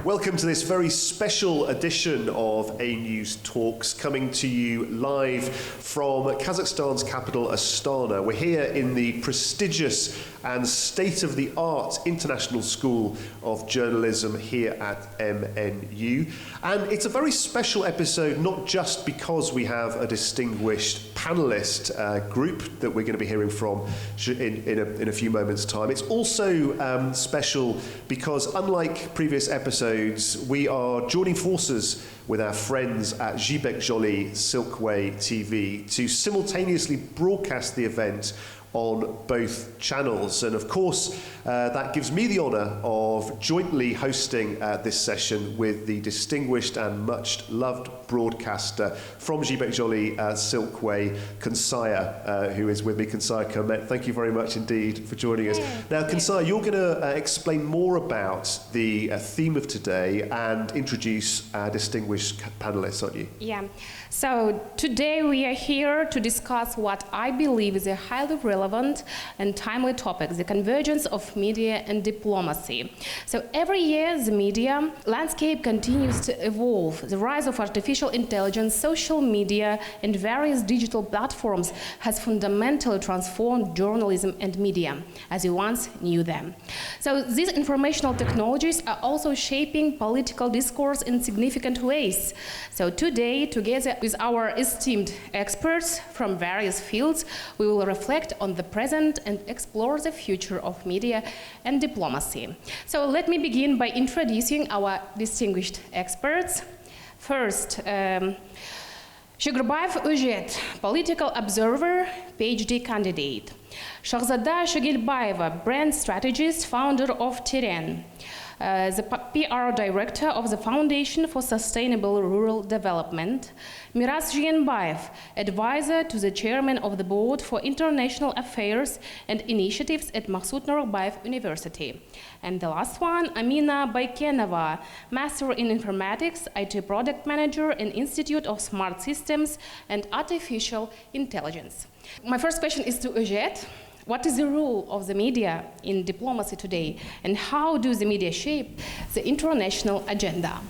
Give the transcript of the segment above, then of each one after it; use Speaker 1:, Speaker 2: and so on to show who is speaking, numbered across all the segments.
Speaker 1: Welcome to this very special edition of A News Talks, coming to you live from Kazakhstan's capital, Astana. We're here in the prestigious and state-of-the-art International School of Journalism here at MNU. And it's a very special episode, not just because we have a distinguished panellist group that we're going to be hearing from in a few moments' time. It's also special because, unlike previous episodes, we are joining forces with our friends at Qazaqstan Silkway TV to simultaneously broadcast the event on both channels. And of course, that gives me the honour of jointly hosting this session with the distinguished and much loved broadcaster from Qazaqstan Silkway, Kansaya, who is with me. Kansaya Kermet, thank you very much indeed for joining us. Now, Kansaya, you're going to explain more about the theme of today and introduce our distinguished panellists, aren't you?
Speaker 2: Yeah. So today we are here to discuss what I believe is a highly relevant and timely topic, the convergence of media and diplomacy. So every year the media landscape continues to evolve. The rise of artificial intelligence, social media and various digital platforms has fundamentally transformed journalism and media as we once knew them. So these informational technologies are also shaping political discourse in significant ways. So today, together with our esteemed experts from various fields, we will reflect on the present and explore the future of media and diplomacy. So let me begin by introducing our distinguished experts. First, Shugurbayev Özhet, political observer, PhD candidate. Shahzada Shugilbayeva, brand strategist, founder of Teren. The PR director of the Foundation for Sustainable Rural Development. Miraz Zhienbaev, advisor to the chairman of the board for international affairs and initiatives at Maksud Nazarbayev University. And the last one, Amina Baykenova, master in informatics, IT product manager in Institute of Smart Systems and Artificial Intelligence. My first question is to Özhet. What is the role of the media in diplomacy today, and how do the media shape the international agenda?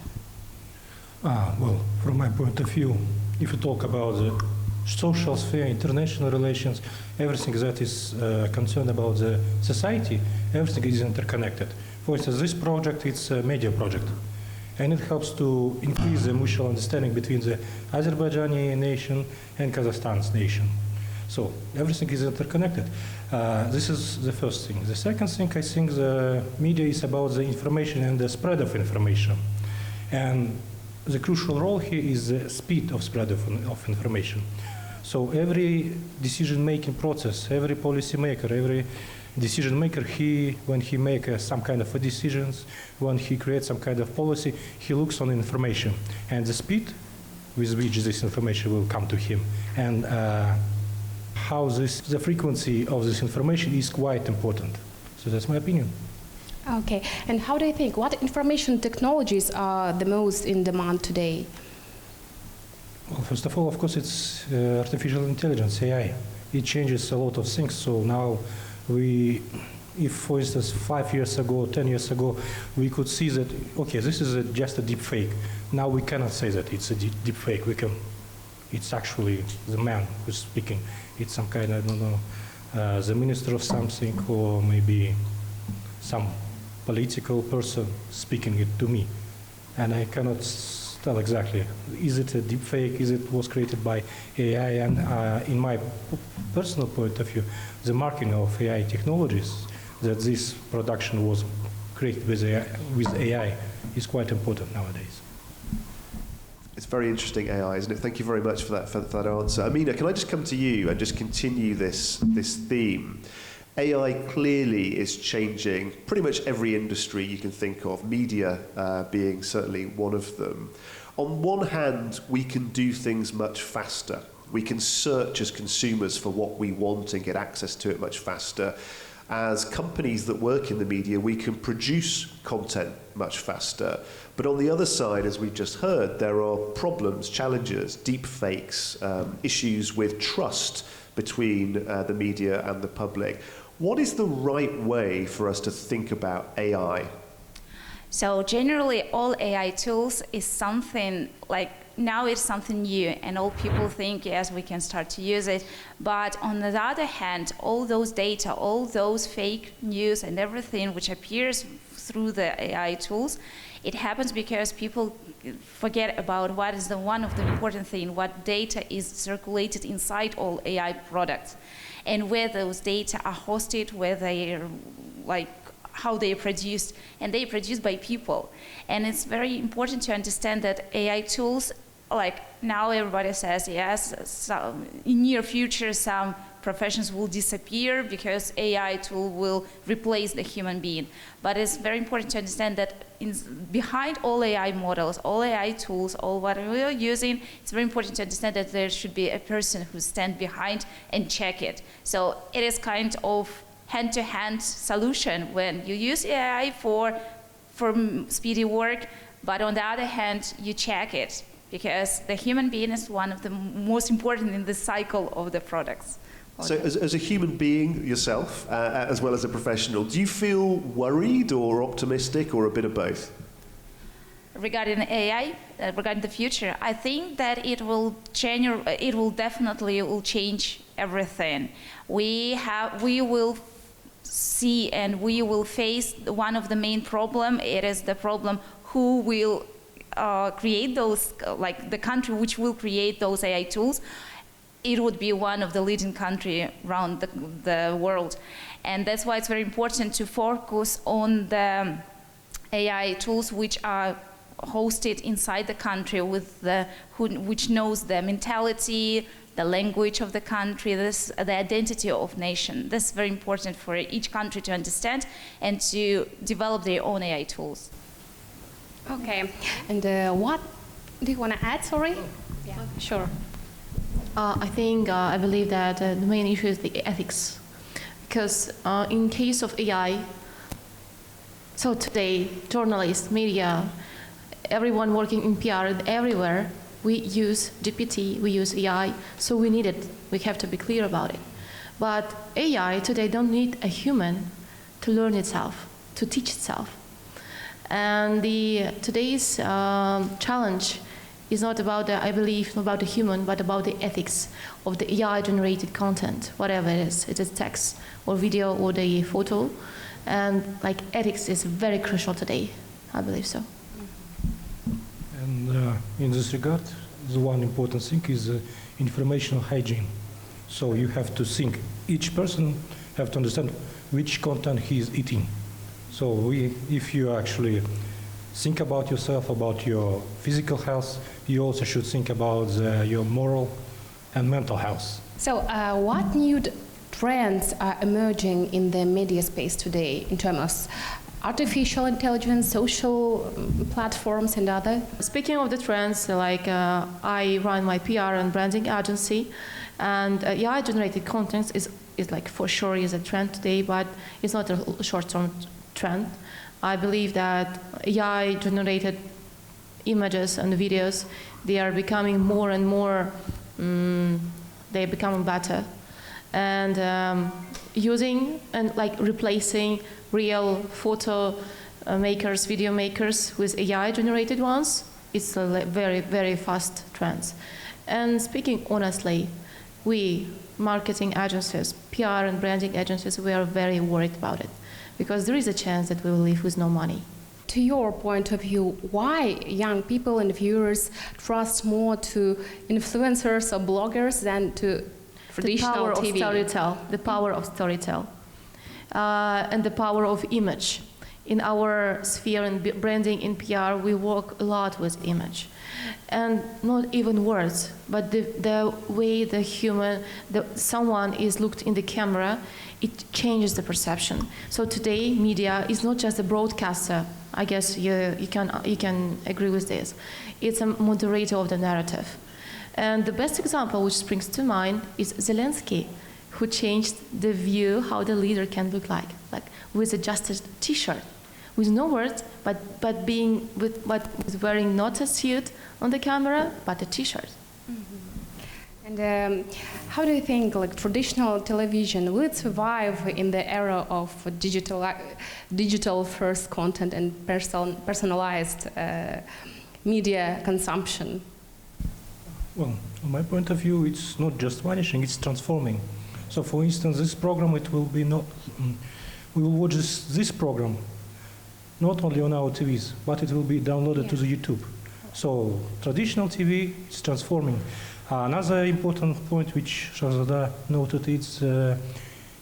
Speaker 3: Well, from my point of view, if you talk about the social sphere, international relations, everything that is concerned about the society, everything is interconnected. For instance, this project is a media project, and it helps to increase the mutual understanding between the Azerbaijani nation and Kazakhstan's nation. So everything is interconnected. This is the first thing. The second thing, I think the media is about the information and the spread of information. And the crucial role here is the speed of spread of information. So every decision-making process, every policymaker, every decision maker, when he makes some kind of a decisions, when he creates some kind of policy, he looks on information and the speed with which this information will come to him. And the frequency of this information is quite important. So that's my opinion.
Speaker 2: Okay, and how do you think, what information technologies are the most in demand today?
Speaker 3: Well, first of all, of course, it's artificial intelligence, AI. It changes a lot of things. So now if for instance 5 years ago, 10 years ago, we could see that, okay, this is just a deep fake. Now we cannot say that it's a deep fake. It's actually the man who's speaking. It's some kind of, I don't know, the minister of something, or maybe some political person speaking it to me. And I cannot tell exactly, is it a deep fake, was created by AI? And in my personal point of view, the marking of AI technologies, that this production was created with AI is quite important nowadays.
Speaker 1: It's very interesting, AI, isn't it? Thank you very much for that answer. Amina, can I just come to you and just continue this theme? AI clearly is changing pretty much every industry you can think of, media being certainly one of them. On one hand, we can do things much faster. We can search as consumers for what we want and get access to it much faster. As companies that work in the media, we can produce content much faster. But on the other side, as we've just heard, there are problems, challenges, deep fakes, issues with trust between the media and the public. What is the right way for us to think about AI?
Speaker 4: So generally, all AI tools is something like, now it's something new, and all people think, yes, we can start to use it. But on the other hand, all those data, all those fake news and everything which appears through the AI tools, it happens because people forget about what is the one of the important thing, what data is circulated inside all AI products, and where those data are hosted, where they are, like, how they are produced, and they are produced by people. And it's very important to understand that AI tools, like now everybody says, yes, in near future some professions will disappear because AI tool will replace the human being. But it's very important to understand that behind all AI models, all AI tools, all what we are using, it's very important to understand that there should be a person who stands behind and check it. So it is kind of hand-to-hand solution when you use AI for speedy work, but on the other hand, you check it, because the human being is one of the most important in the cycle of the products.
Speaker 1: So as a human being yourself, as well as a professional, do you feel worried or optimistic or a bit of both?
Speaker 4: Regarding AI, regarding the future, I think that it will definitely change everything. We will see and we will face one of the main problem. It is the problem who will create those, like the country which will create those AI tools. It would be one of the leading country around the world. And that's why it's very important to focus on the AI tools which are hosted inside the country with which knows the mentality, the language of the country, the identity of nation. This is very important for each country to understand and to develop their own AI tools.
Speaker 2: Okay, and what do you want to add, sorry? Yeah, sure.
Speaker 5: I believe that the main issue is the ethics. Because in case of AI, so today, journalists, media, everyone working in PR everywhere, we use GPT, we use AI, so we need it. We have to be clear about it. But AI today don't need a human to learn itself, to teach itself. And today's challenge is not about I believe, not about the human, but about the ethics of the AI-generated content, whatever it is. It is text or video or the photo. And like ethics is very crucial today, I believe so.
Speaker 3: And in this regard, the one important thing is informational hygiene. So you have to think, each person have to understand which content he is eating. So if you actually think about yourself, about your physical health, you also should think about your moral and mental health.
Speaker 2: So what new trends are emerging in the media space today in terms of artificial intelligence, social platforms and other?
Speaker 5: Speaking of the trends, like I run my PR and branding agency, and AI-generated content is like for sure is a trend today, but it's not a short-term trend. I believe that AI-generated images and videos, they are becoming more and more, they're becoming better. And using and like replacing real photo makers, video makers with AI-generated ones, it's a very, very fast trend. And speaking honestly, we, marketing agencies, PR and branding agencies, we are very worried about it, because there is a chance that we will leave with no money.
Speaker 2: To your point of view, why young people and viewers trust more to influencers or bloggers than to traditional TV?
Speaker 5: The power of storytelling, and the power of image. In our sphere in branding, in PR, we work a lot with image. And not even words, but the way someone is looked in the camera, it changes the perception. So today, media is not just a broadcaster. I guess you can agree with this. It's a moderator of the narrative. And the best example which springs to mind is Zelensky, who changed the view how the leader can look like with a just a T-shirt, with no words, but with wearing not a suit on the camera, but a T-shirt.
Speaker 2: Mm-hmm. And how do you think traditional television will it survive in the era of digital first content and personalized media consumption?
Speaker 3: Well, from my point of view, it's not just vanishing, it's transforming. So for instance, this program, it will be not, we will watch this program not only on our TVs, but it will be downloaded to the YouTube. So traditional TV is transforming. Another important point which Shahzada noted is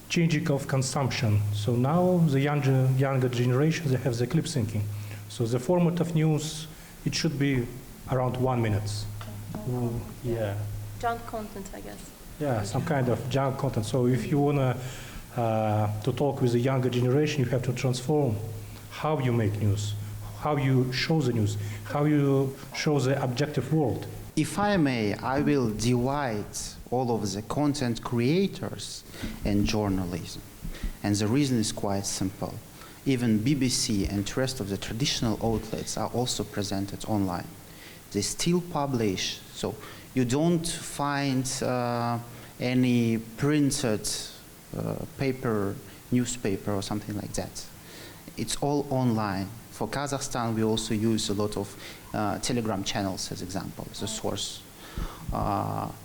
Speaker 3: changing of consumption. So now the younger generation, they have the clip syncing. So the format of news, it should be around 1 minute. Yeah.
Speaker 5: Junk content, I guess.
Speaker 3: Yeah, some kind of junk content. So if you want to talk with the younger generation, you have to transform how you make news, how you show the news, how you show the objective world.
Speaker 6: If I may, I will divide all of the content creators and journalism. And the reason is quite simple. Even BBC and the rest of the traditional outlets are also presented online. They still publish, so you don't find any printed paper, newspaper or something like that. It's all online. For Kazakhstan, we also use a lot of Telegram channels as example, as a source.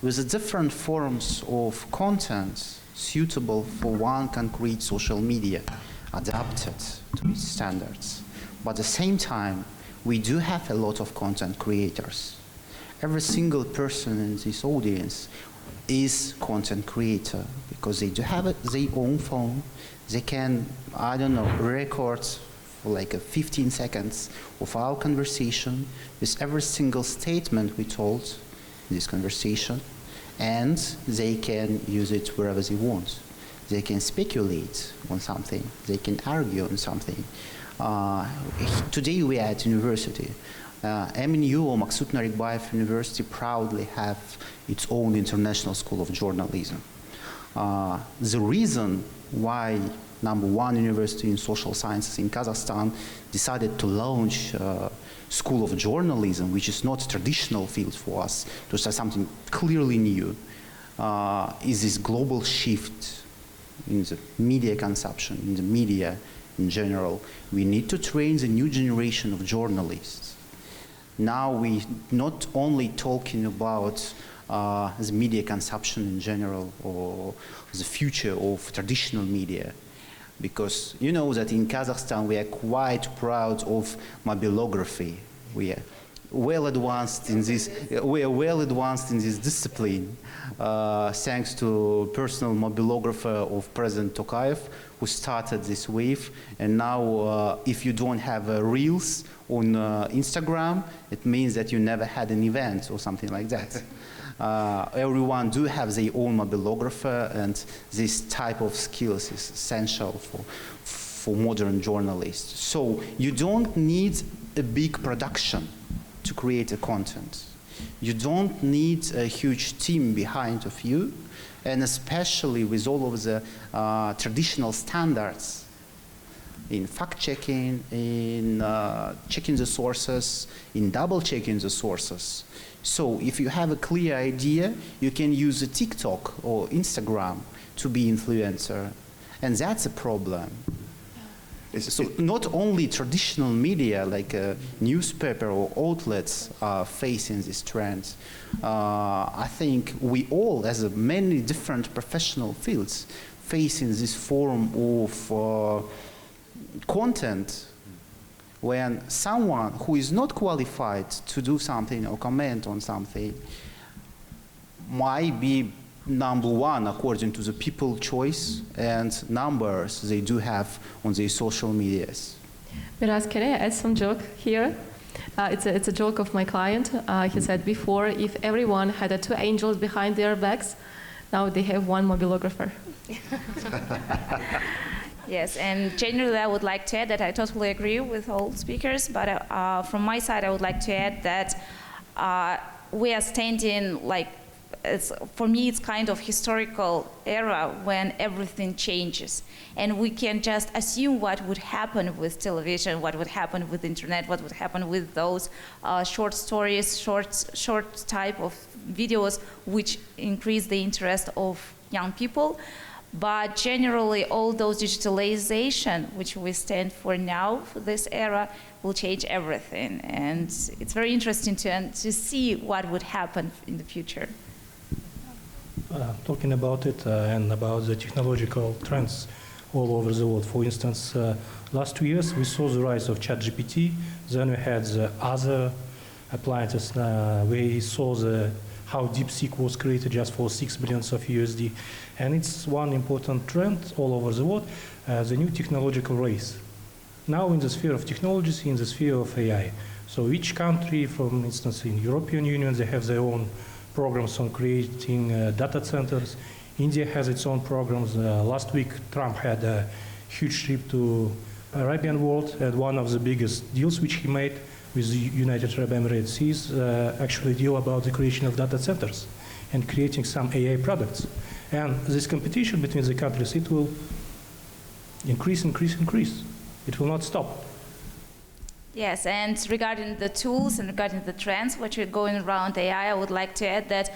Speaker 6: With the different forms of content suitable for one concrete social media, adapted to its standards. But at the same time, we do have a lot of content creators. Every single person in this audience is content creator because they do have their own phone. They can, I don't know, record for like 15 seconds of our conversation with every single statement we told in this conversation, and they can use it wherever they want. They can speculate on something. They can argue on something. Today we are at university. MNU, or Maksut Narikbayev University, proudly have its own international school of journalism. The reason why #1 university in social sciences in Kazakhstan decided to launch School of Journalism, which is not a traditional field for us, to start something clearly new, is this global shift in the media consumption, in the media in general. We need to train the new generation of journalists. Now we not only talking about the media consumption in general or the future of traditional media, because you know that in Kazakhstan we are quite proud of mobilography. We are well advanced in this. We are well advanced in this discipline, thanks to personal mobilographer of President Tokayev, who started this wave. And now, if you don't have reels on Instagram, it means that you never had an event or something like that. Everyone do have their own mobilographer, and this type of skills is essential for modern journalists. So you don't need a big production to create a content. You don't need a huge team behind of you, and especially with all of the traditional standards in fact-checking, in checking the sources, in double-checking the sources. So if you have a clear idea, you can use a TikTok or Instagram to be influencer, and that's a problem. So not only traditional media like a newspaper or outlets are facing this trend. I think we all, as many different professional fields, facing this form of content when someone who is not qualified to do something or comment on something might be #1 according to the people choice and numbers they do have on their social medias.
Speaker 5: Miraz, can I add some joke here? It's a joke of my client. He said before, if everyone had 2 angels behind their backs, now they have 1 mobilographer.
Speaker 4: Yes, and generally I would like to add that I totally agree with all speakers, but from my side I would like to add that we are standing like for me, it's kind of historical era when everything changes. And we can just assume what would happen with television, what would happen with internet, what would happen with those short stories, short type of videos, which increase the interest of young people. But generally, all those digitalization, which we stand for now, for this era, will change everything. And it's very interesting to see what would happen in the future.
Speaker 3: Talking about it and about the technological trends all over the world. For instance, last 2 years we saw the rise of ChatGPT. Then we had the other appliances. We saw how DeepSeek was created just for $6 billion of USD. And it's one important trend all over the world, the new technological race. Now in the sphere of technologies, in the sphere of AI. So each country, for instance, in European Union, they have their own programs on creating data centers. India has its own programs. Last week, Trump had a huge trip to Arabian world, and one of the biggest deals which he made with the United Arab Emirates is actually a deal about the creation of data centers and creating some AI products. And this competition between the countries, it will increase. It will not stop.
Speaker 4: Yes, and regarding the tools and regarding the trends which are going around AI, I would like to add that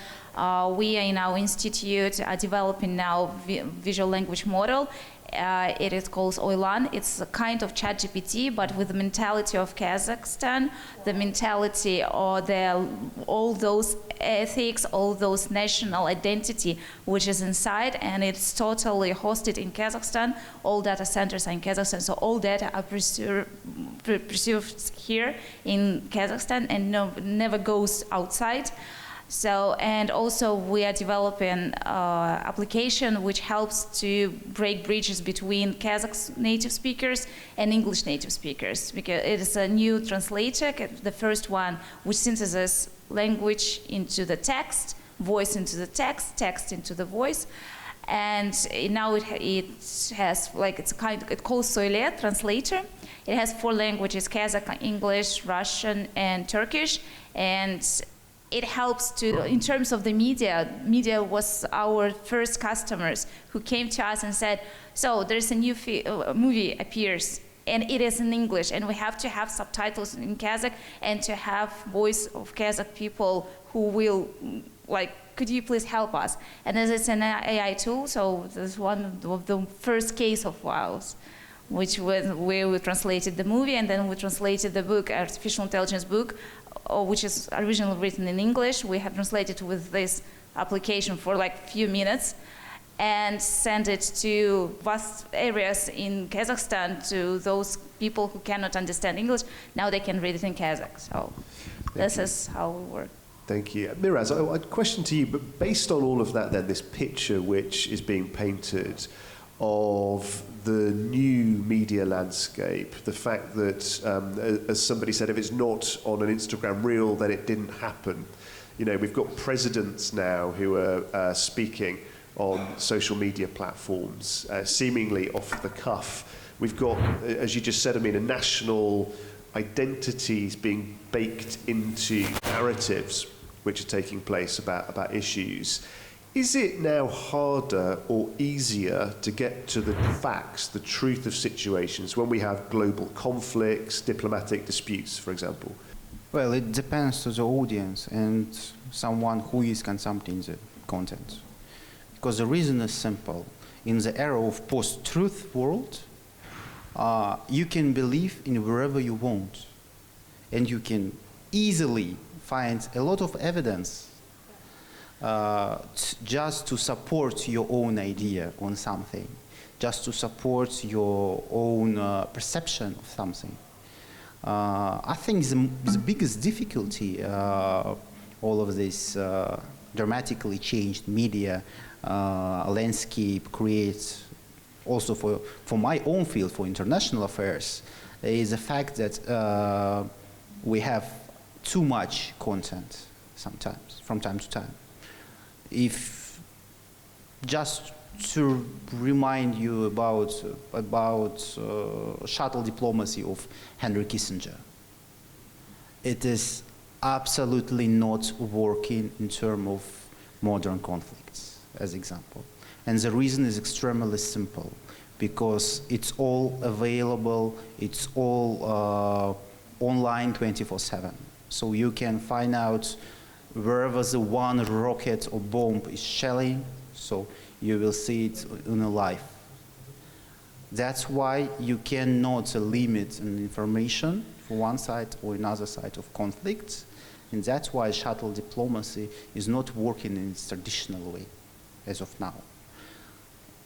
Speaker 4: we in our institute are developing now visual language model. It is called Oylan. It's a kind of ChatGPT, but with the mentality of Kazakhstan, the mentality or all those ethics, all those national identity which is inside, and it's totally hosted in Kazakhstan. All data centers are in Kazakhstan, so all data are preserved here in Kazakhstan and never goes outside. So, and also we are developing application which helps to break bridges between Kazakh native speakers and English native speakers, because it is a new translator, the first one which synthesizes language into the text, voice into the text, text into the voice. And now it has, like, it's called Soyle translator. It has 4 languages: Kazakh, English, Russian, and Turkish. And it helps to, in terms of the media was our first customers who came to us and said, so there's a new movie appears, and it is in English, and we have to have subtitles in Kazakh and to have voice of Kazakh people who will, like, could you please help us? And as it's an AI tool, so this is one of the first case of ours, which was where we translated the movie, and then we translated the book, artificial intelligence book, which is originally written in English. We have translated with this application for like a few minutes and sent it to vast areas in Kazakhstan to those people who cannot understand English. Now they can read it in Kazakh. So this is how we work.
Speaker 1: Thank you. Miraz, a question to you, but based on all of that then, this picture which is being painted of the new media landscape, the fact that, as somebody said, if it's not on an Instagram reel, then it didn't happen. You know, we've got presidents now who are speaking on social media platforms, seemingly off the cuff. We've got, as you just said, I mean, a national identities being baked into narratives which are taking place about issues. Is it now harder or easier to get to the facts, the truth of situations when we have global conflicts, diplomatic disputes, for example?
Speaker 6: Well, it depends to the audience and someone who is consuming the content. Because the reason is simple. In the era of post-truth world, you can believe in wherever you want. And you can easily find a lot of evidence just to support your own idea on something, just to support your own perception of something. I think the biggest difficulty all of this dramatically changed media landscape creates also for my own field, for international affairs, is the fact that we have too much content sometimes, from time to time. If just to remind you about shuttle diplomacy of Henry Kissinger, it is absolutely not working in terms of modern conflicts, as example. And the reason is extremely simple, because it's all available, it's all online 24/7. So you can find out wherever the one rocket or bomb is shelling, so you will see it in a live. That's why you cannot limit an information for one side or another side of conflict, and that's why shuttle diplomacy is not working in its traditional way as of now.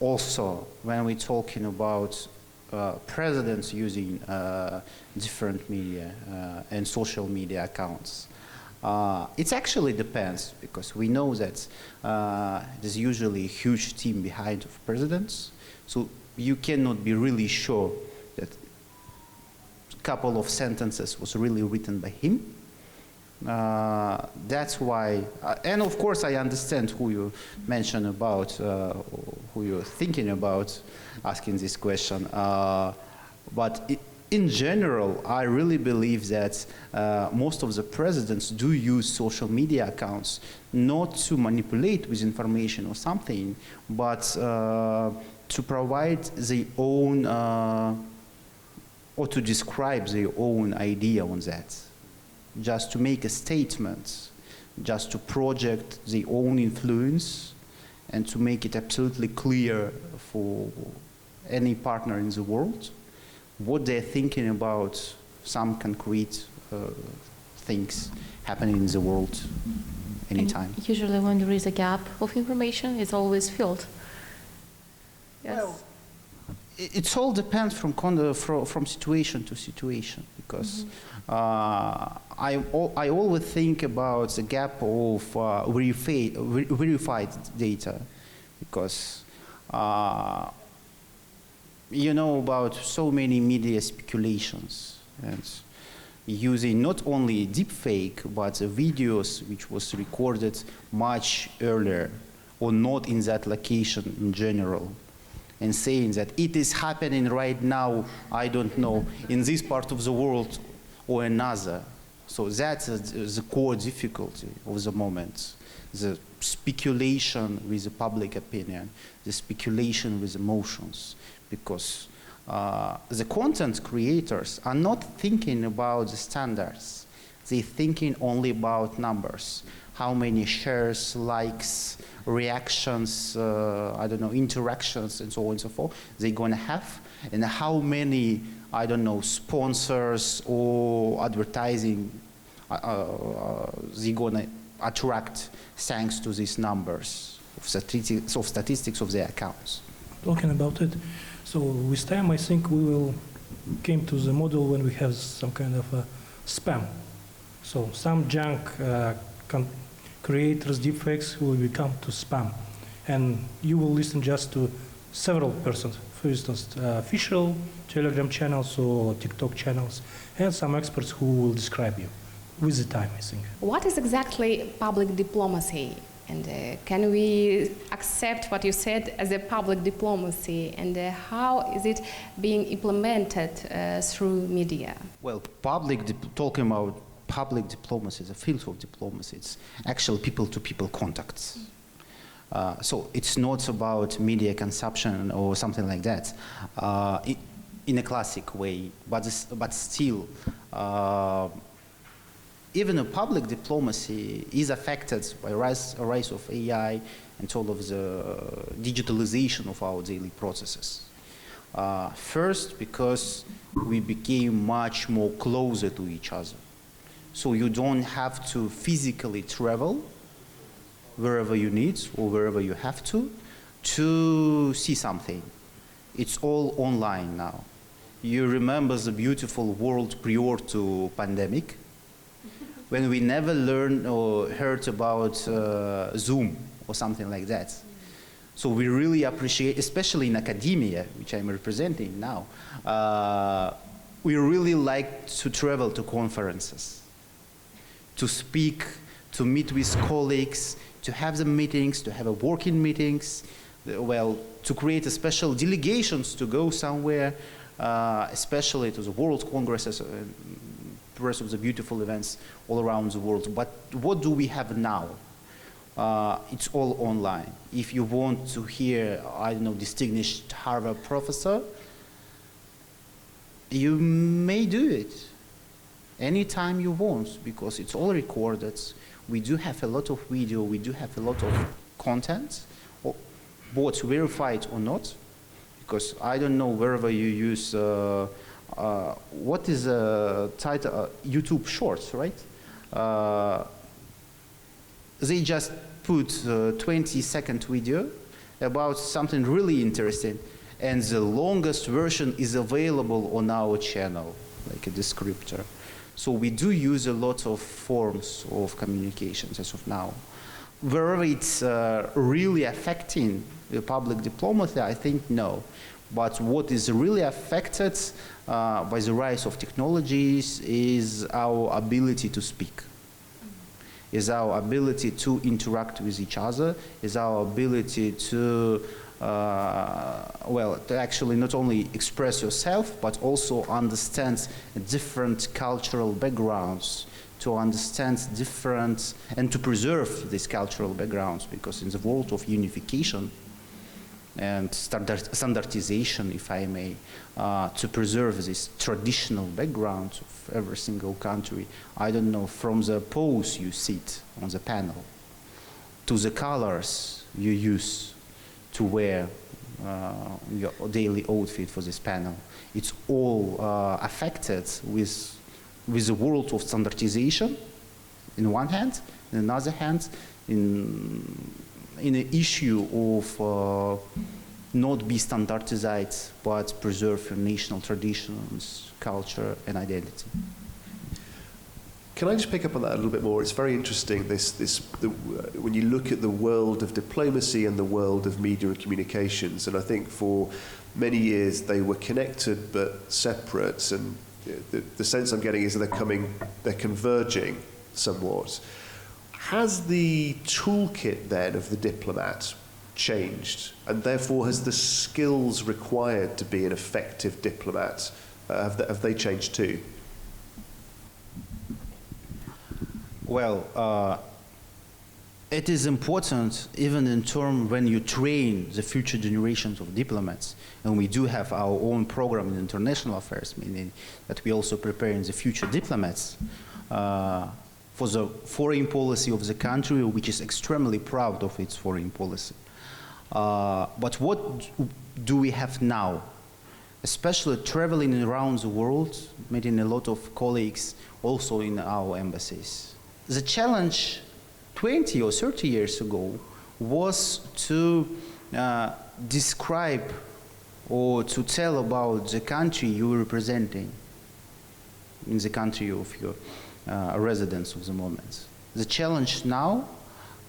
Speaker 6: Also, when we're talking about presidents using different media and social media accounts, it actually depends, because we know that there's usually a huge team behind of presidents, so you cannot be really sure that a couple of sentences was really written by him. That's why, and of course I understand who you mentioned about, who you're thinking about asking this question, but in general, I really believe that most of the presidents do use social media accounts not to manipulate with information or something, but to provide their own, or to describe their own idea on that. Just to make a statement, just to project their own influence, and to make it absolutely clear for any partner in the world what they're thinking about some concrete things happening in the world anytime.
Speaker 5: And usually when there is a gap of information, it's always filled. Yes.
Speaker 6: Well, it all depends from situation to situation, because I always think about the gap of verified data, because you know about so many media speculations and using not only deepfake but videos which was recorded much earlier or not in that location in general, and saying that it is happening right now, I don't know, in this part of the world or another. So that's the core difficulty of the moment. The speculation with the public opinion, the speculation with emotions, because the content creators are not thinking about the standards. They're thinking only about numbers. How many shares, likes, reactions, I don't know, interactions, and so on and so forth they're going to have, and how many, I don't know, sponsors or advertising they're going to attract thanks to these numbers of statistics of their accounts.
Speaker 3: Talking about it, so with time I think we will came to the model when we have some kind of spam. So some junk creators, deepfakes will become to spam, and you will listen just to several persons, for instance, official Telegram channels or TikTok channels, and some experts who will describe you with the time, I think.
Speaker 2: What is exactly public diplomacy? And can we accept what you said as a public diplomacy? And how is it being implemented through media?
Speaker 6: Well, talking about public diplomacy, the field of diplomacy, it's actual people-to-people contacts. So it's not about media consumption or something like that in a classic way, but still, even a public diplomacy is affected by rise of AI and all of the digitalization of our daily processes. First, because we became much more closer to each other. So you don't have to physically travel wherever you need or wherever you have to see something. It's all online now. You remember the beautiful world prior to pandemic, when we never learned or heard about Zoom or something like that. So we really appreciate, especially in academia, which I'm representing now, we really like to travel to conferences, to speak, to meet with colleagues, to have the meetings, to have a working meetings, well, to create a special delegations to go somewhere, especially to the World Congresses, the rest of the beautiful events all around the world. But what do we have now? it's all online. If you want to hear, I don't know, distinguished Harvard professor, you may do it anytime you want, because it's all recorded. We do have a lot of video, we do have a lot of content, both verified or not, because I don't know wherever you use, what is the title, YouTube Shorts, right? They just put a 20-second video about something really interesting, and the longest version is available on our channel, like a descriptor. So we do use a lot of forms of communications as of now. Wherever it's really affecting the public diplomacy, I think no. But what is really affected by the rise of technologies is our ability to speak, is our ability to interact with each other, is our ability to well, to actually not only express yourself, but also understand different cultural backgrounds, to understand different, and to preserve these cultural backgrounds, because in the world of unification and standardization, if I may, to preserve this traditional background of every single country, I don't know, from the pose you sit on the panel, to the colors you use to wear your daily outfit for this panel. It's all affected with the world of standardization in one hand, in another hand, in an issue of not be standardized, but preserve your national traditions, culture, and identity.
Speaker 1: Can I just pick up on that a little bit more? It's very interesting, when you look at the world of diplomacy and the world of media and communications, and I think for many years they were connected but separate, and the sense I'm getting is that they're converging somewhat. Has the toolkit then of the diplomat changed, and therefore has the skills required to be an effective diplomat, have they changed too?
Speaker 6: Well, it is important, even in terms when you train the future generations of diplomats, and we do have our own program in international affairs, meaning that we also preparing the future diplomats for the foreign policy of the country, which is extremely proud of its foreign policy. But what do we have now? Especially traveling around the world, meeting a lot of colleagues also in our embassies. The challenge 20 or 30 years ago was to describe or to tell about the country you were representing, in the country of your residence of the moment. The challenge now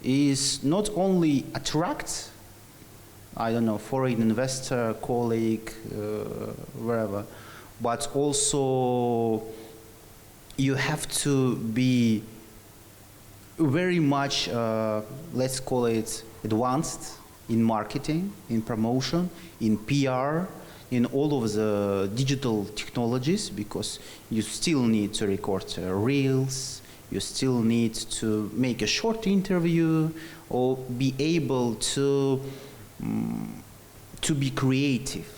Speaker 6: is not only attract, I don't know, foreign investor, colleague, wherever, but also you have to be very much, let's call it advanced in marketing, in promotion, in PR, in all of the digital technologies, because you still need to record reels, you still need to make a short interview, or be able to be creative.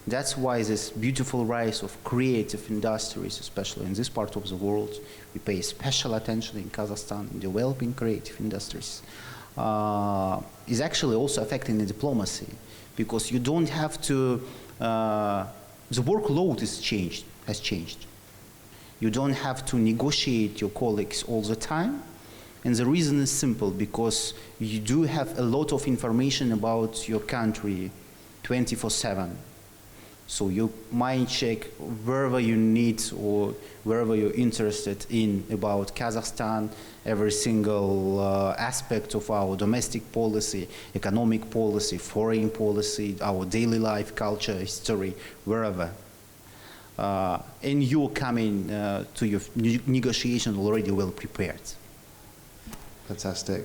Speaker 6: That's why this beautiful rise of creative industries, especially in this part of the world, we pay special attention in Kazakhstan in developing creative industries, is actually also affecting the diplomacy, because you don't have to, the workload has changed. You don't have to negotiate your colleagues all the time. And the reason is simple, because you do have a lot of information about your country 24/7. So you might check wherever you need or wherever you're interested in about Kazakhstan, every single aspect of our domestic policy, economic policy, foreign policy, our daily life, culture, history, wherever. And you're coming to your negotiation already well prepared.
Speaker 1: Fantastic.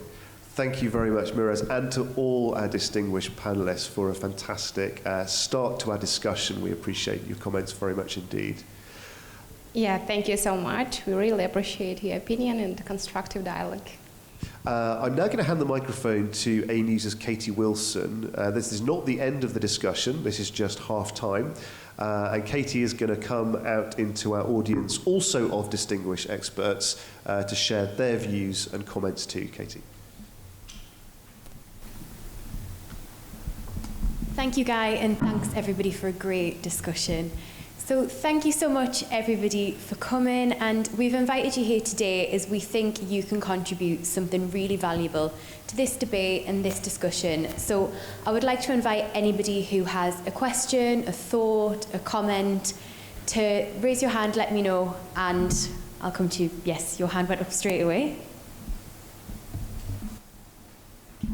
Speaker 1: Thank you very much, Miraz, and to all our distinguished panelists for a fantastic start to our discussion. We appreciate your comments very much indeed.
Speaker 2: Yeah, thank you so much. We really appreciate your opinion and the constructive dialogue.
Speaker 1: I'm now going to hand the microphone to A News's Katie Wilson. This is not the end of the discussion, this is just half time. And Katie is going to come out into our audience, also of distinguished experts, to share their views and comments too. Katie.
Speaker 7: Thank you, Guy, and thanks everybody for a great discussion. So thank you so much, everybody, for coming, and we've invited you here today as we think you can contribute something really valuable to this debate and this discussion. So I would like to invite anybody who has a question, a thought, a comment, to raise your hand, let me know, and I'll come to you. Yes, your hand went up straight away.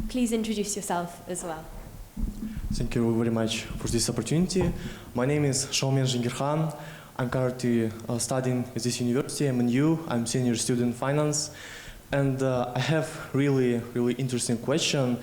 Speaker 7: Please introduce yourself as well.
Speaker 8: Thank you very much for this opportunity. My name is Shaumen Jengirkhan. I'm currently studying at this university, MNU. I'm senior student in finance. And I have really interesting question.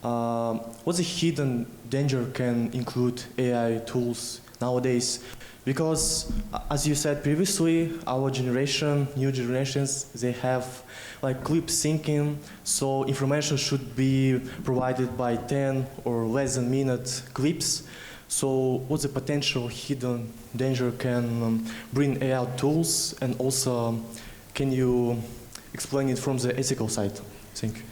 Speaker 8: What the hidden danger can include AI tools nowadays? Because as you said previously, our generation, new generations, they have like clip thinking, so information should be provided by 10 or less than minute clips. So what's the potential hidden danger can bring AI tools, and also can you explain it from the ethical side? Thank you.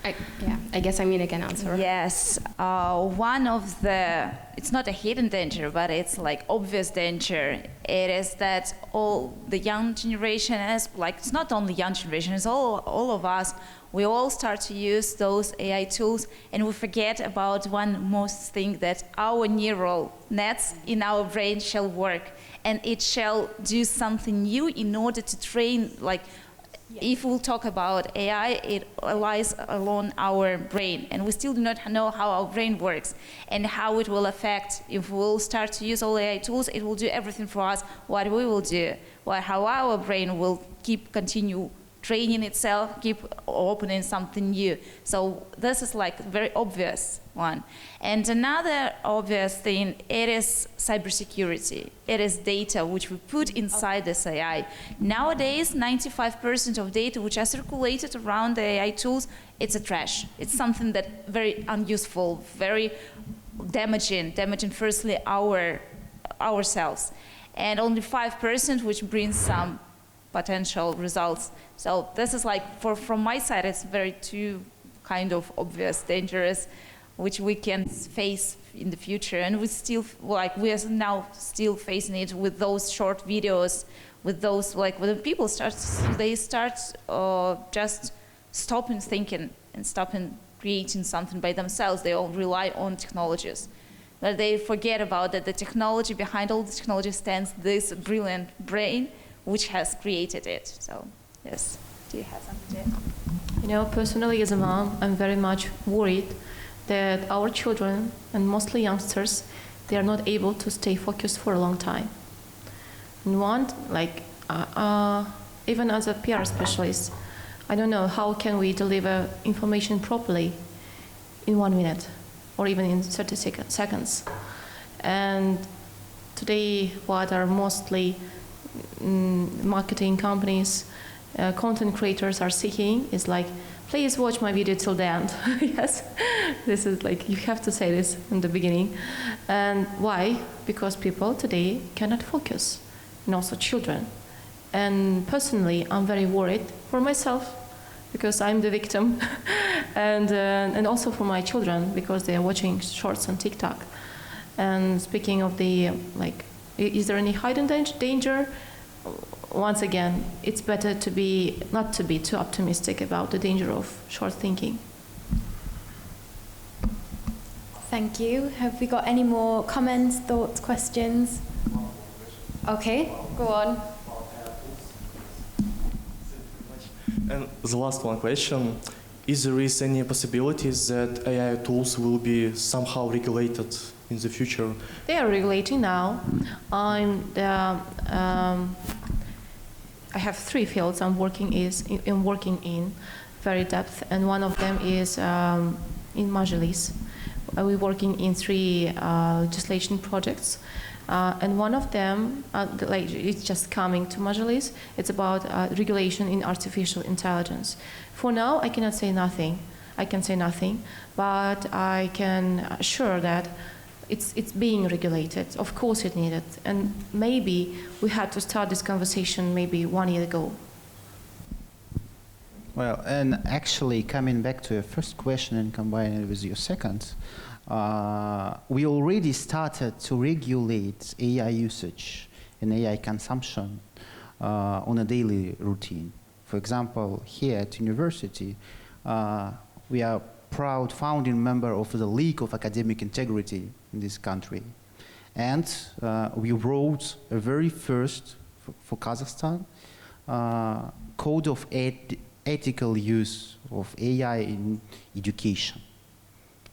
Speaker 2: I guess I can answer.
Speaker 4: Yes, one of the, it's not a hidden danger, but it's like obvious danger. It is that all the young generation is, like, it's not only young generation, it's all of us, we all start to use those AI tools, and we forget about one most thing, that our neural nets in our brain shall work, and it shall do something new in order to train, like, if we'll talk about AI, it lies along our brain, and we still do not know how our brain works and how it will affect. If we'll start to use all AI tools, it will do everything for us, what we will do, how our brain will continue training itself, keep opening something new. So this is like a very obvious one. And another obvious thing, it is cybersecurity. It is data which we put inside this AI. Nowadays, 95% of data which are circulated around the AI tools, it's a trash. It's something that very unuseful, very damaging firstly ourselves. And only 5% which brings some potential results. So this is like, from my side, it's very two kind of obvious dangerous, which we can face in the future. And we still, like, we are now still facing it with those short videos, with those, like, when people start just stopping thinking and stopping creating something by themselves. They all rely on technologies. But they forget about that the technology, behind all the technology stands this brilliant brain which has created it. So, yes, do you have something to add?
Speaker 5: You know, personally as a mom, I'm very much worried that our children, and mostly youngsters, they are not able to stay focused for a long time. And one, like, even as a PR specialist, I don't know how can we deliver information properly in 1 minute or even in 30 seconds. And today, what are mostly marketing companies, content creators are seeking is like, please watch my video till the end. Yes, this is like, you have to say this in the beginning. And why? Because people today cannot focus, and also children. And personally, I'm very worried for myself, because I'm the victim, and also for my children, because they are watching shorts on TikTok. And speaking of the, like, is there any hidden danger? Once again, it's better to be, not to be too optimistic about the danger of short thinking.
Speaker 7: Thank you. Have we got any more comments, thoughts, questions? Okay, go on.
Speaker 8: And the last one question, is there any possibilities that AI tools will be somehow regulated in the future?
Speaker 5: They are regulating now. I have 3 fields I'm working in very depth, and one of them is in Majlis. We're working in 3 legislation projects. And one of them, like it's just coming to Majlis, it's about regulation in artificial intelligence. For now, I cannot say nothing. I can say nothing, but I can assure that it's being regulated. Of course it needed, and maybe we had to start this conversation maybe 1 year ago.
Speaker 6: Well, and actually coming back to your first question and combining it with your second, we already started to regulate AI usage and AI consumption on a daily routine. For example, here at university, we are proud founding member of the League of Academic Integrity in this country. And we wrote a very first, for Kazakhstan, code of ethical use of AI in education.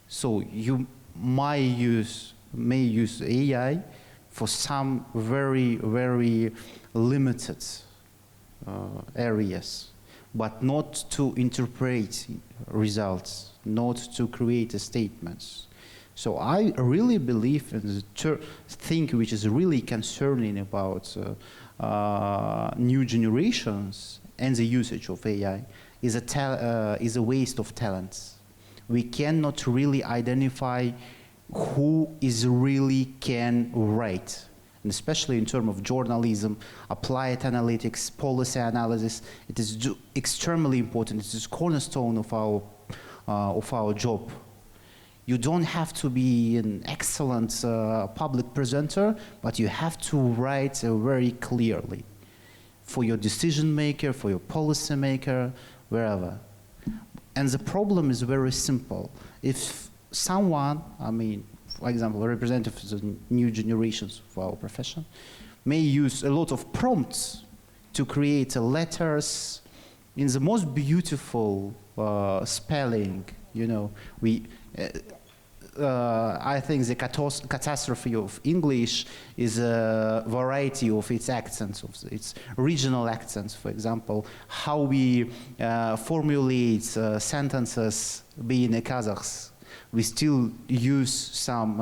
Speaker 6: So you may use AI for some very, very limited areas, but not to interpret results, not to create statements. So I really believe in the thing which is really concerning about new generations and the usage of AI is a waste of talents. We cannot really identify who is really can write, and especially in terms of journalism, applied analytics, policy analysis. It is extremely important. It is cornerstone of our job. You don't have to be an excellent public presenter, but you have to write very clearly for your decision maker, for your policy maker, wherever. And the problem is very simple. If someone, I mean, for example, a representative of the new generations of our profession, may use a lot of prompts to create letters in the most beautiful spelling, you know. I think the catastrophe of English is a variety of its accents, of its regional accents. For example, how we formulate sentences being a Kazakhs. We still use some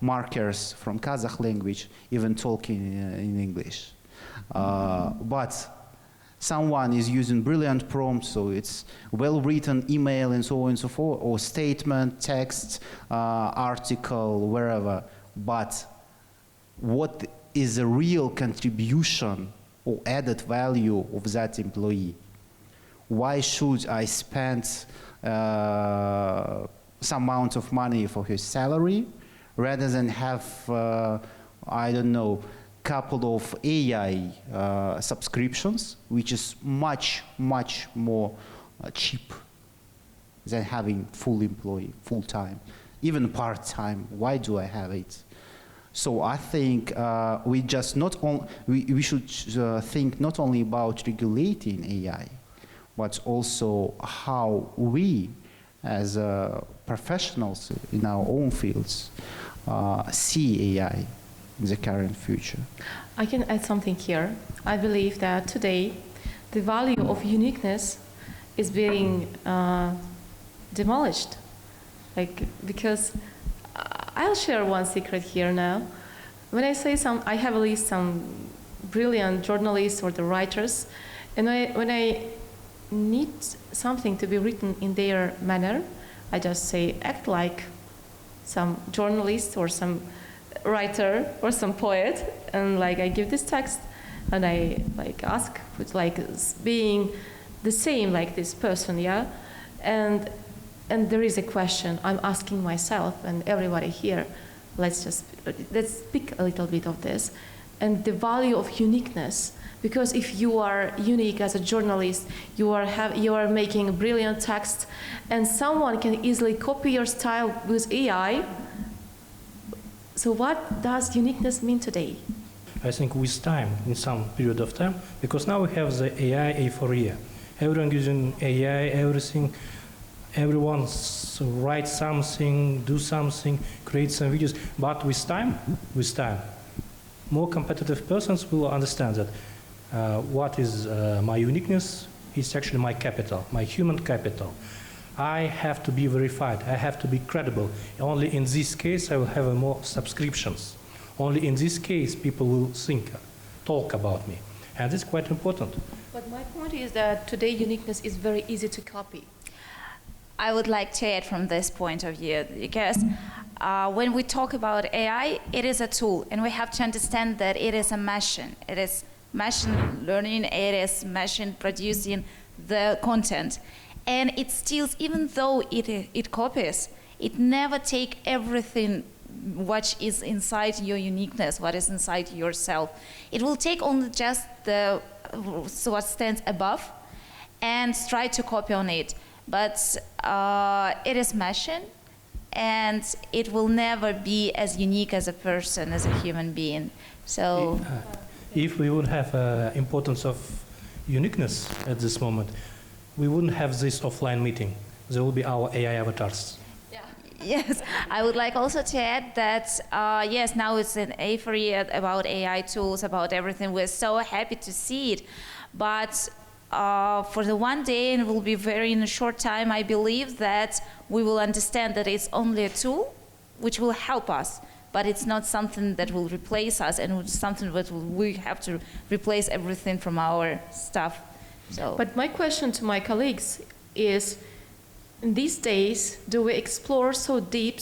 Speaker 6: markers from Kazakh language, even talking in English. But someone is using brilliant prompts, so it's well-written email and so on and so forth, or statement, text, article, wherever. But what is the real contribution or added value of that employee? Why should I spend some amount of money for his salary rather than have, I don't know, couple of AI subscriptions, which is much, much more cheap than having full employee, full-time, even part-time. Why do I have it? So I think we just we should think not only about regulating AI, but also how we, as professionals in our own fields, see AI in the current future.
Speaker 5: I can add something here. I believe that today the value of uniqueness is being demolished. Because I'll share one secret here now. When I say I have at least some brilliant journalists or the writers, and when I need something to be written in their manner, I just say, act like some journalist or some writer or some poet, and I give this text and I ask with being the same like this person, yeah, and there is a question I'm asking myself and everybody here. Let's speak a little bit of this and the value of uniqueness, because if you are unique as a journalist, you are making a brilliant text, and someone can easily copy your style with AI. So what does uniqueness mean today?
Speaker 3: I think with time, in some period of time, because now we have the AI euphoria. Everyone using AI, everyone writes something, do something, create some videos. But with time, more competitive persons will understand that what is my uniqueness is actually my capital, my human capital. I have to be verified. I have to be credible. Only in this case, I will have more subscriptions Only in this case, people will talk about me. And it's quite important.
Speaker 5: But my point is that today uniqueness is very easy to copy.
Speaker 4: I would like to add from this point of view, because when we talk about AI, it is a tool, and we have to understand that it is a machine. It is machine learning, it is machine producing the content. And it steals, even though it copies, it never take everything what is inside your uniqueness, what is inside yourself. It will take only just what stands above and try to copy on it. But it is machine, and it will never be as unique as a person, as a human being. So,
Speaker 3: if we would have importance of uniqueness at this moment, we wouldn't have this offline meeting. There will be our AI avatars.
Speaker 4: yes, I would like also to add that, yes, now it's an euphory about AI tools, about everything. We're so happy to see it. But for the one day, and it will be very in a short time, I believe that we will understand that it's only a tool which will help us, but it's not something that will replace us, and it's something that we have to replace everything from our stuff. So.
Speaker 5: But my question to my colleagues is, in these days, do we explore so deep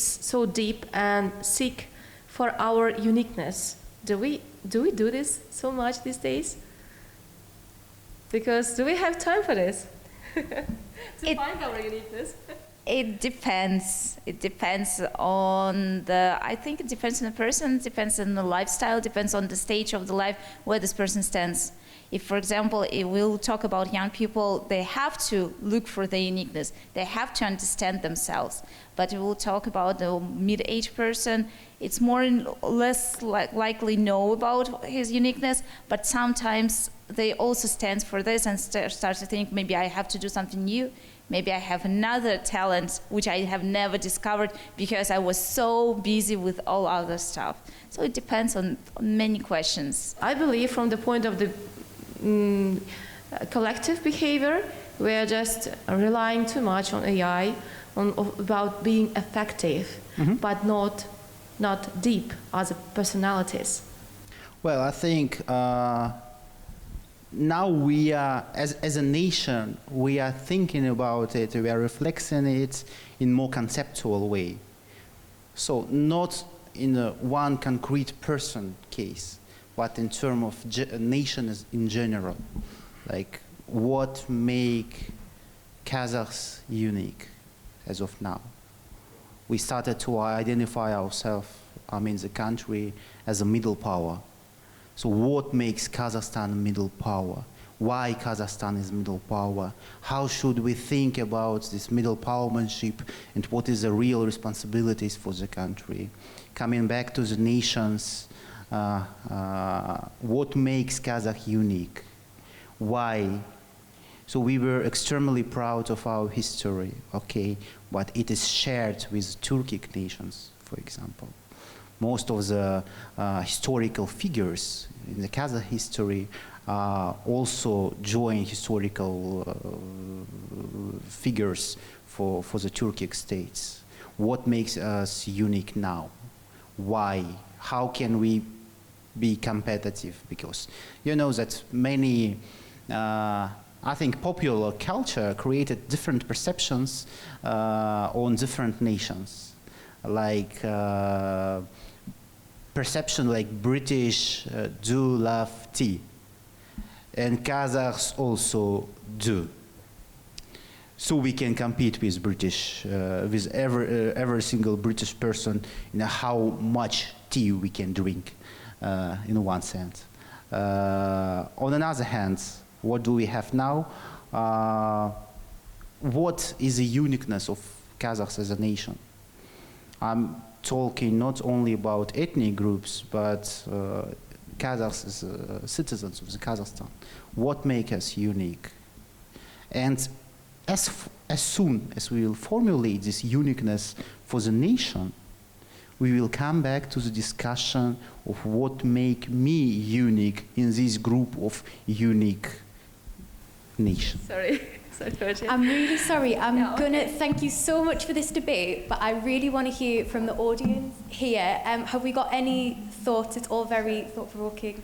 Speaker 5: and seek for our uniqueness? Do we do this so much these days? Because do we have time for this? to find our uniqueness?
Speaker 4: It depends. It depends on I think it depends on the person, depends on the lifestyle, depends on the stage of the life where this person stands. If, for example, if we'll talk about young people, they have to look for their uniqueness. They have to understand themselves. But if we'll talk about the mid-aged person, it's more and less likely know about his uniqueness, but sometimes they also stand for this and start to think, maybe I have to do something new. Maybe I have another talent which I have never discovered because I was so busy with all other stuff. So it depends on many questions.
Speaker 5: I believe from the point of the collective behavior, we are just relying too much on AI, about being effective, but not deep as personalities.
Speaker 6: Well, I think now we are, as a nation, we are thinking about it, we are reflecting it in more conceptual way. So not in a one concrete person case, but in terms of nations in general. Like what make Kazakhs unique as of now? We started to identify ourselves, the country, as a middle power. So what makes Kazakhstan a middle power? Why Kazakhstan is middle power? How should we think about this middle powermanship, and what is the real responsibilities for the country? Coming back to the nations, what makes Kazakh unique? Why? So we were extremely proud of our history, okay, but it is shared with Turkic nations, for example. Most of the historical figures in the Kazakh history also join historical figures for the Turkic states. What makes us unique now? Why? How can we be competitive? Because you know that many, I think popular culture created different perceptions on different nations. Like perception like British do love tea, and Kazakhs also do. So we can compete with British, with every single British person in how much tea we can drink, in one sense. On another hand, what do we have now? What is the uniqueness of Kazakhs as a nation? I'm talking not only about ethnic groups, but Kazakhs as citizens of the Kazakhstan. What makes us unique? And as soon as we will formulate this uniqueness for the nation, we will come back to the discussion of what makes me unique in this group of unique nations.
Speaker 5: Sorry.
Speaker 7: I'm really sorry. I'm gonna thank you so much for this debate, but I really want to hear from the audience here. Have we got any thoughts. It's all very thought-provoking.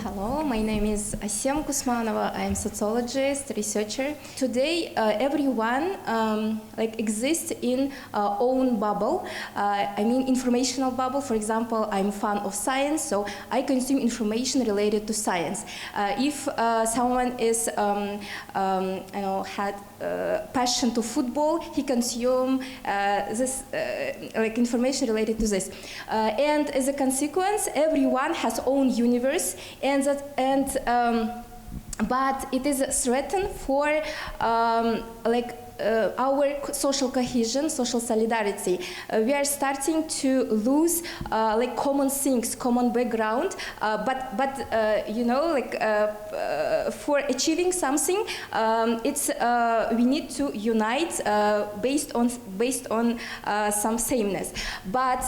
Speaker 9: Hello, my name is Asem Kusmanova. I'm sociologist, researcher. Today, everyone exists in own bubble. I mean, informational bubble. For example, I'm a fan of science, so I consume information related to science. If someone is, had passion to football, he consume this information related to this. And as a consequence, everyone has own universe. But it is threatened for our social cohesion, social solidarity. We are starting to lose common things, common background. For achieving something, we need to unite based on some sameness. But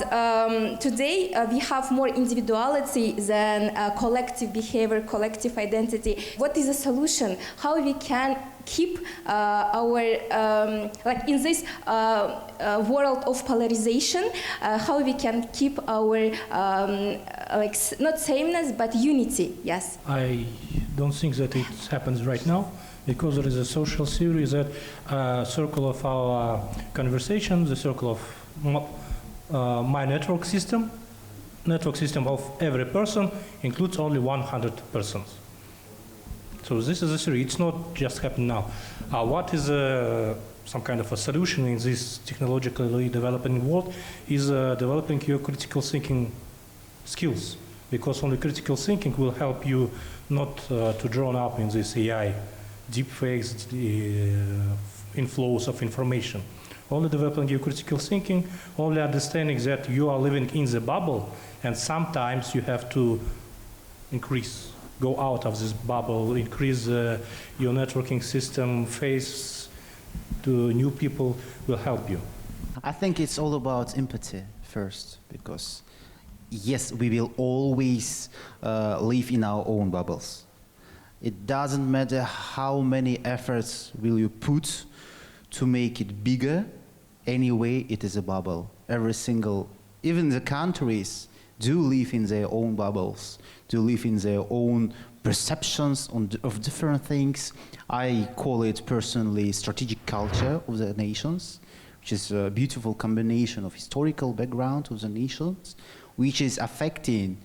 Speaker 9: today we have more individuality than collective behavior, collective identity. What is the solution? How we can keep our in this world of polarization, how we can keep our not sameness but unity? Yes.
Speaker 3: I don't think that it happens right now, because there is a social theory that circle of our conversation, the circle of my network system of every person includes only 100 persons. So this is a theory. It's not just happening now. What is some kind of a solution in this technologically developing world is developing your critical thinking skills, because only critical thinking will help you not to drown up in this AI deepfakes, inflows of information. Only developing your critical thinking, only understanding that you are living in the bubble, and sometimes you have to go out of this bubble, increase your networking system, face to new people will help you.
Speaker 6: I think it's all about empathy first, because yes, we will always live in our own bubbles. It doesn't matter how many efforts will you put to make it bigger. Anyway, it is a bubble. Even the countries do live in their own bubbles, do live in their own perceptions of different things. I call it personally strategic culture of the nations, which is a beautiful combination of historical background of the nations, which is affecting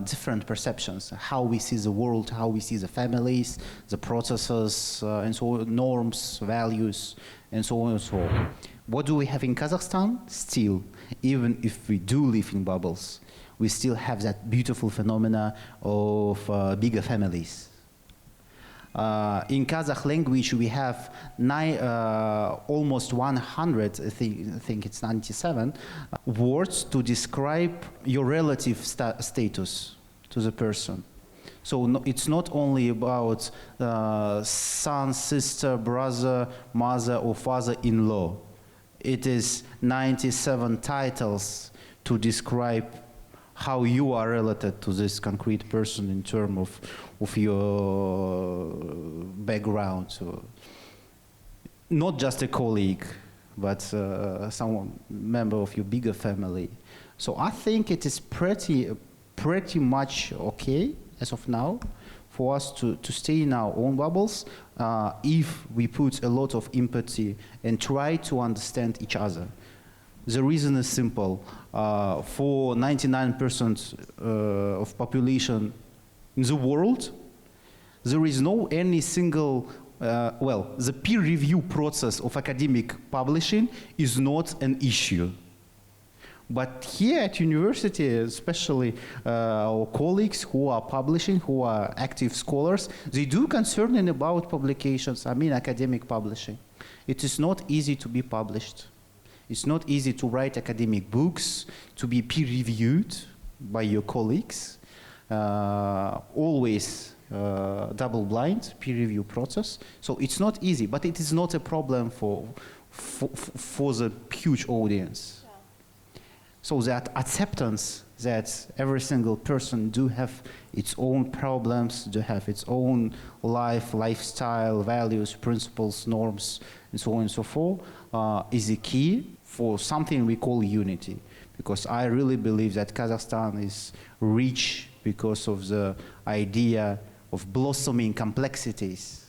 Speaker 6: different perceptions, how we see the world, how we see the families, the processes, and so on, norms, values, and so on and so on. What do we have in Kazakhstan? Still, even if we do live in bubbles, we still have that beautiful phenomena of bigger families. In Kazakh language, we have almost 100, I think it's 97, words to describe your relative status to the person. So it's not only about son, sister, brother, mother, or father-in-law. It is 97 titles to describe how you are related to this concrete person in terms of your background. So not just a colleague, but some member of your bigger family. So I think it is pretty much okay as of now for us to stay in our own bubbles if we put a lot of empathy and try to understand each other. The reason is simple. For 99% of population in the world, there is no any single, the peer review process of academic publishing is not an issue. But here at university, especially our colleagues who are publishing, who are active scholars, they do concern about publications, I mean academic publishing. It is not easy to be published. It's not easy to write academic books, to be peer-reviewed by your colleagues. Always double-blind peer review process. So it's not easy, but it is not a problem for the huge audience. So that acceptance that every single person do have its own problems, do have its own lifestyle, values, principles, norms, and so on and so forth, is the key for something we call unity. because I really believe that Kazakhstan is rich because of the idea of blossoming complexities,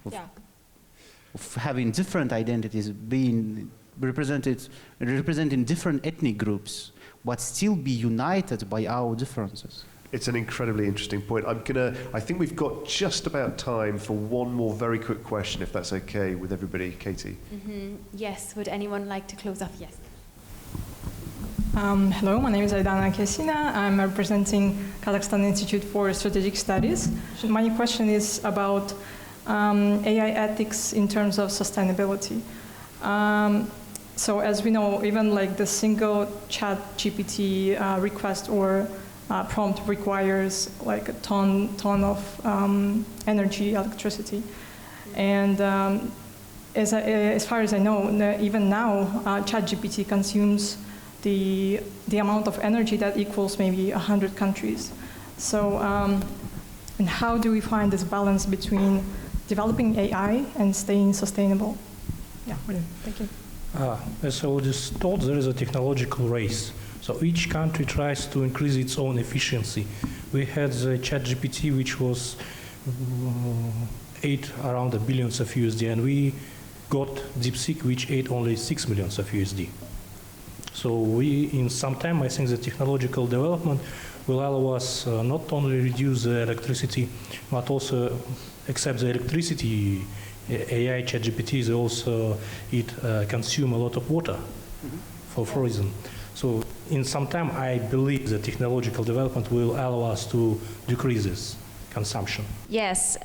Speaker 6: of having different identities being representing different ethnic groups, but still be united by our differences.
Speaker 1: It's an incredibly interesting point. I think we've got just about time for one more very quick question, if that's okay with everybody. Katie?
Speaker 7: Yes, would anyone like to close off? Yes.
Speaker 10: Hello, my name is Aydana Kesina. I'm representing Kazakhstan Institute for Strategic Studies. My question is about AI ethics in terms of sustainability. So as we know, even like the single chat GPT request or prompt requires like a ton of energy, electricity. And as far as I know, even now, ChatGPT consumes the amount of energy that equals maybe 100 countries. So, and how do we find this balance between developing AI and staying sustainable? Yeah, thank you.
Speaker 3: As I already told, there is a technological race. So each country tries to increase its own efficiency. We had the ChatGPT, which was ate around $1 billion of USD, and we got DeepSeek, which ate only $6 million of USD. So we, in some time, I think the technological development will allow us not only reduce the electricity, but also accept the electricity. AI, ChatGPT, they also consume a lot of water for reason. So in some time, I believe the technological development will allow us to decrease this consumption.
Speaker 4: Yes.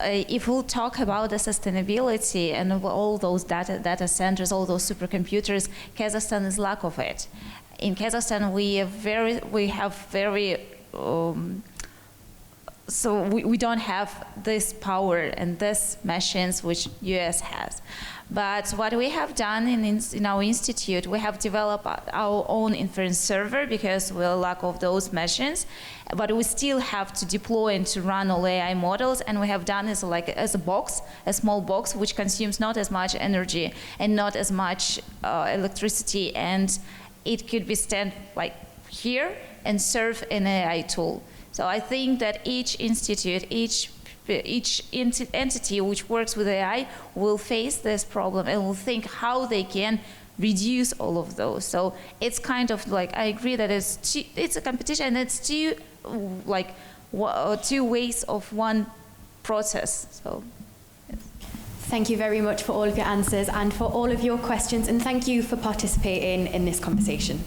Speaker 4: If we'll talk about the sustainability and all those data centers, all those supercomputers, Kazakhstan is lack of it. In Kazakhstan, we don't have this power and this machines which US has. But what we have done in our institute, we have developed our own inference server because we lack of those machines. But we still have to deploy and to run all AI models, and we have done as a box, a small box, which consumes not as much energy and not as much electricity, and it could be stand like here and serve an AI tool. So I think that each institute, each entity which works with AI will face this problem and will think how they can reduce all of those. So it's kind of like, I agree that it's a competition, and it's two ways of one process. So. Yes.
Speaker 7: Thank you very much for all of your answers and for all of your questions, and thank you for participating in this conversation.